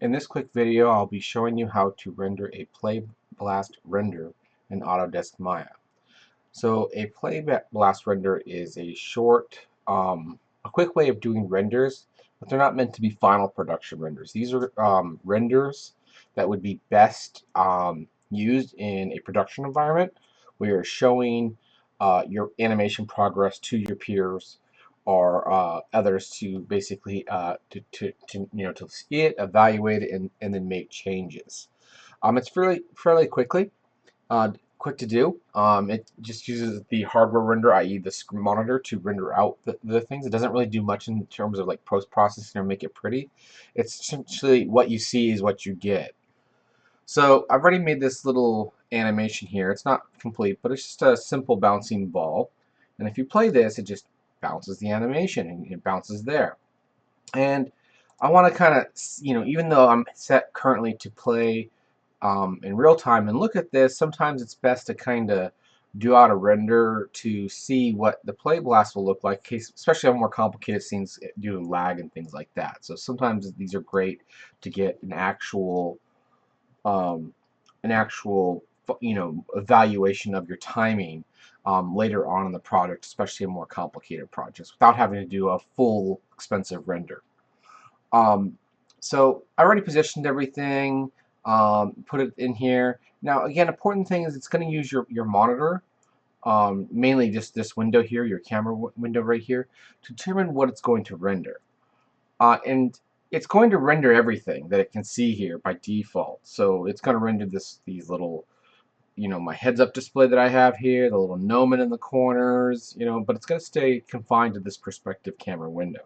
In this quick video, I'll be showing you how to render a Playblast render in Autodesk Maya. So a Playblast render is a a quick way of doing renders, but they're not meant to be final production renders. These are renders that would be best used in a production environment where you're showing your animation progress to your peers or others to basically to see it, evaluate it, and then make changes. It's fairly uh, quick to do. It just uses the hardware render, i.e. the screen monitor, to render out the things. It doesn't really do much in terms of like post-processing or make it pretty. It's essentially what you see is what you get. So I've already made this little animation here. It's not complete, but it's just a simple bouncing ball. And if you play this, it just bounces the animation and it bounces there. And I want to kind of, even though I'm set currently to play in real time and look at this, sometimes it's best to kind of do out a render to see what the Playblast will look like, especially on more complicated scenes due to lag and things like that. So sometimes these are great to get um, an actual evaluation of your timing later on in the project, especially in more complicated projects, without having to do a full expensive render. Um, so I already positioned everything, put it in here. Now again, important thing is it's going to use your monitor, mainly just this window here, your camera window right here, to determine what it's going to render. And it's going to render everything that it can see here by default. So it's going to render these little, my heads-up display that I have here, the little gnomon in the corners, but it's going to stay confined to this perspective camera window.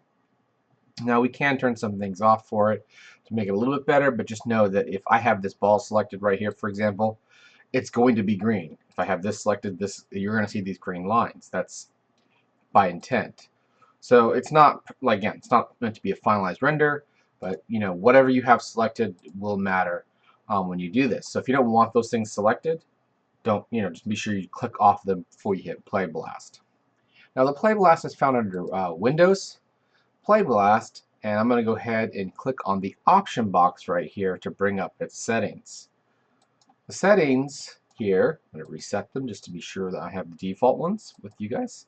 Now we can turn some things off for it to make it a little bit better, but just know that if I have this ball selected right here, for example, it's going to be green. If I have this selected, you're going to see these green lines. That's by intent. So it's not, like, again, it's not meant to be a finalized render, but whatever you have selected will matter when you do this. So if you don't want those things selected, don't, just be sure you click off them before you hit Playblast. Now the Playblast is found under Windows, Playblast, and I'm going to go ahead and click on the option box right here to bring up its settings. The settings here, I'm going to reset them just to be sure that I have the default ones with you guys.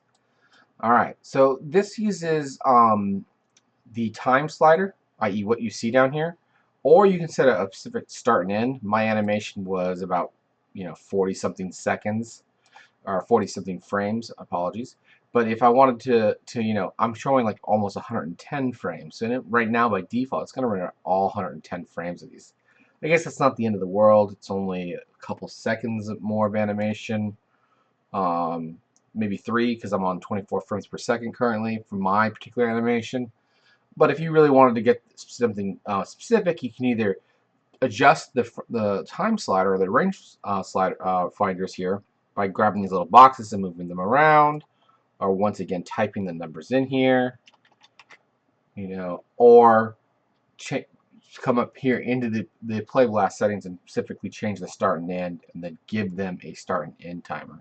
Alright, so this uses the time slider, i.e. what you see down here, or you can set a specific start and end. My animation was about 40 something seconds or 40 something frames, apologies. But if I wanted to I'm showing like almost 110 frames, and right now by default it's going to render all 110 frames of these. I guess that's not the end of the world. It's only a couple seconds more of animation, maybe 3 because I'm on 24 frames per second currently for my particular animation. But if you really wanted to get something specific, you can either adjust the time slider or the range slider finders here by grabbing these little boxes and moving them around, or once again typing the numbers in here, or come up here into the Playblast settings and specifically change the start and end, and then give them a start and end timer.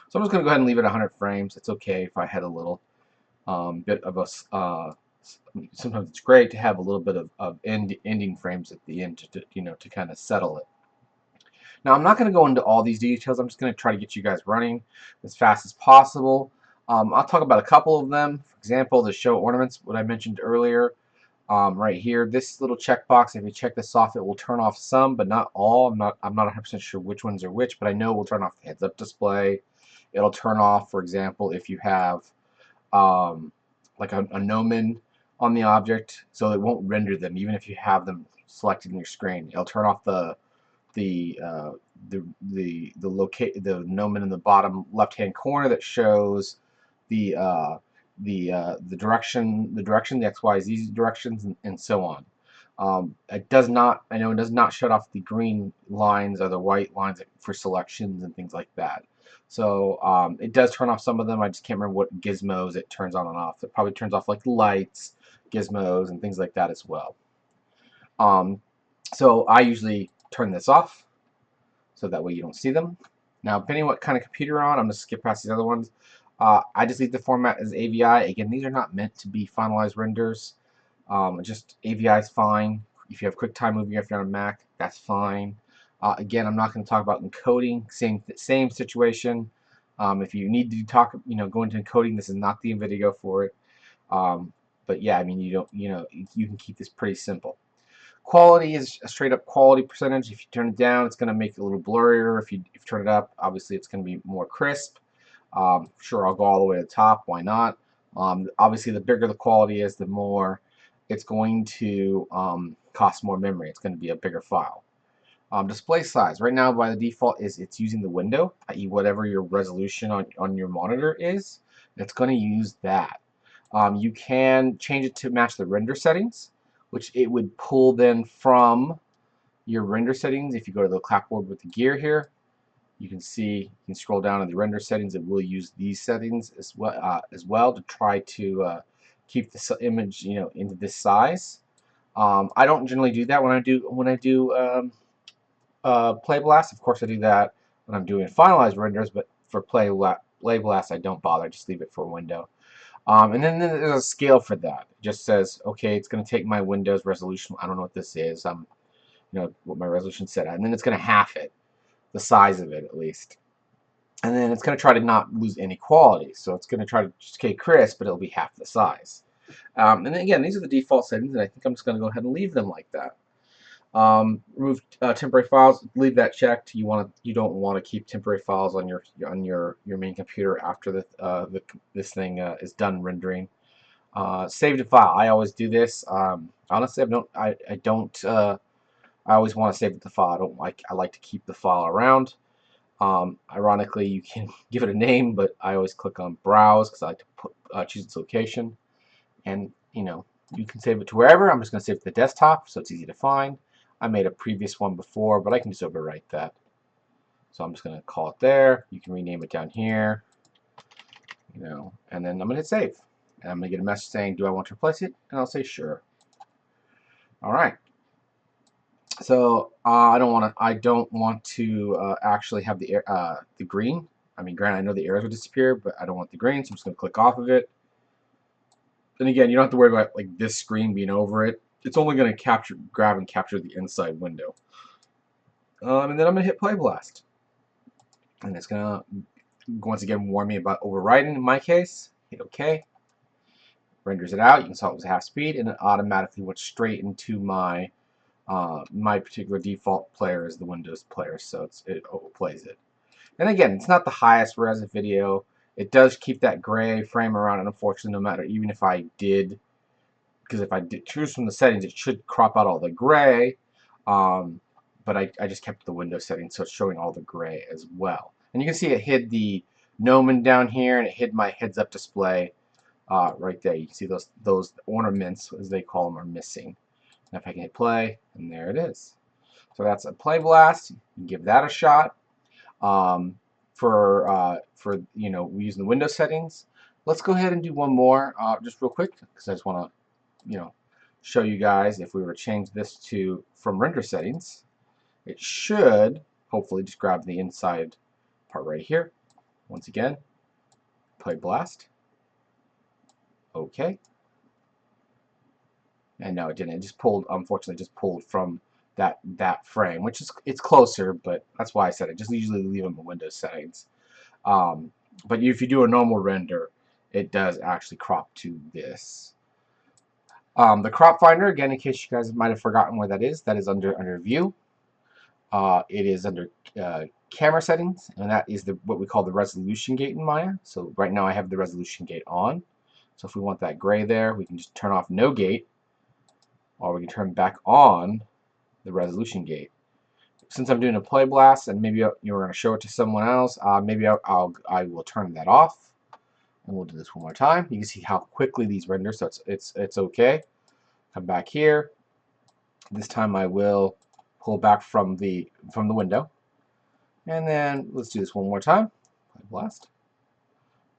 So I'm just going to go ahead and leave it 100 frames. It's okay if I had a little bit of a sometimes it's great to have a little bit of ending frames at the end to kind of settle it. Now I'm not going to go into all these details. I'm just going to try to get you guys running as fast as possible. I'll talk about a couple of them. For example, the show ornaments, what I mentioned earlier. Right here, this little checkbox, if you check this off, it will turn off some, but not all. I'm not 100% sure which ones are which, but I know it will turn off the heads-up display. It'll turn off, for example, if you have like a gnomon on the object, so it won't render them even if you have them selected in your screen. It'll turn off the gnomon in the bottom left-hand corner that shows the direction, the X, Y, Z directions, and so on. It does not, I know it does not shut off the green lines or the white lines for selections and things like that. So it does turn off some of them. I just can't remember what gizmos it turns on and off. It probably turns off like lights, gizmos, and things like that as well. So I usually turn this off so that way you don't see them. Now, depending on what kind of computer you're on, I'm going to skip past these other ones. I just leave the format as AVI. Again, these are not meant to be finalized renders. Just AVI is fine. If you have QuickTime Movie, if you're on a Mac, that's fine. Again, I'm not going to talk about encoding. Same situation. If you need to talk, go into encoding, this is not the video for it. But yeah, I mean, you can keep this pretty simple. Quality is a straight up quality percentage. If you turn it down, it's going to make it a little blurrier. If you turn it up, obviously it's going to be more crisp. Sure, I'll go all the way to the top. Why not? Obviously, the bigger the quality is, the more it's going to cost more memory. It's going to be a bigger file. Display size. Right now, by the default, it's using the window, i.e. whatever your resolution on your monitor is. It's going to use that. You can change it to match the render settings, which it would pull then from your render settings. If you go to the clapboard with the gear here, you can see, you can scroll down to the render settings. It will use these settings as well to try to keep the image, into this size. I don't generally do that when I do Playblast. Of course, I do that when I'm doing finalized renders, but for Playblast, I don't bother. Just leave it for window. And then there's a scale for that. It just says, okay, it's going to take my Windows resolution. I don't know what this is. What my resolution set at, and then it's going to half it, the size of it at least. And then it's going to try to not lose any quality. So it's going to try to stay crisp, but it'll be half the size. And then again, these are the default settings, and I think I'm just going to go ahead and leave them like that. Remove temporary files. Leave that checked. You don't want to keep temporary files on your main computer after this thing is done rendering. Save the file. I always do this. Honestly, I always want to save the file. I like to keep the file around. Ironically, you can give it a name, but I always click on Browse because I like to choose its location. And you can save it to wherever. I'm just going to save it to the desktop so it's easy to find. I made a previous one before, but I can just overwrite that. So I'm just going to call it there. You can rename it down here. And then I'm going to hit save. And I'm going to get a message saying, do I want to replace it? And I'll say sure. All right. So I don't want to actually have the green. I mean, granted, I know the arrows will disappear, but I don't want the green, so I'm just going to click off of it. And again, you don't have to worry about like this screen being over it. It's only going to grab and capture the inside window. And then I'm going to hit Playblast. And it's going to, once again, warn me about overwriting in my case. Hit OK. Renders it out. You can saw it was half speed, and it automatically went straight into my particular default player is the Windows player, so it plays it. And again, it's not the highest res video. It does keep that gray frame around, and unfortunately, no matter, even if I did, because if I did choose from the settings, it should crop out all the gray. But I just kept the Windows settings, so it's showing all the gray as well. And you can see it hid the gnomon down here, and it hid my heads-up display right there. You can see those ornaments, as they call them, are missing. Now if I can hit play, and there it is. So that's a Playblast. You can give that a shot. For using the Windows settings. Let's go ahead and do one more just real quick, because I just want to show you guys if we were to change this from render settings. It should hopefully just grab the inside part right here. Once again, Playblast. Okay. And no, it didn't. It just pulled, unfortunately, just pulled from that frame, which it's closer, but that's why I said it. Just usually leave them in Windows settings. But if you do a normal render, it does actually crop to this. The crop finder, again, in case you guys might have forgotten where that is under View. It is under Camera Settings, and that is what we call the resolution gate in Maya. So right now I have the resolution gate on. So if we want that gray there, we can just turn off No Gate, or we can turn back on the resolution gate. Since I'm doing a Playblast, and maybe you're going to show it to someone else, maybe I will turn that off, and we'll do this one more time. You can see how quickly these render, so it's okay. Come back here. This time I will pull back from the window, and then let's do this one more time. Playblast.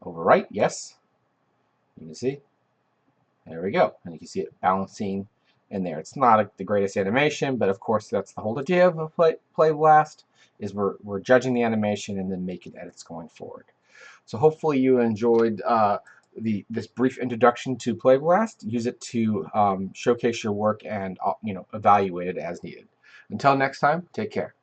Overwrite, yes. You can see. There we go, and you can see it bouncing in there. It's not the greatest animation, but of course that's the whole idea of a Playblast, is we're judging the animation and then making edits going forward. So hopefully you enjoyed this brief introduction to Playblast. Use it to showcase your work and evaluate it as needed. Until next time, take care.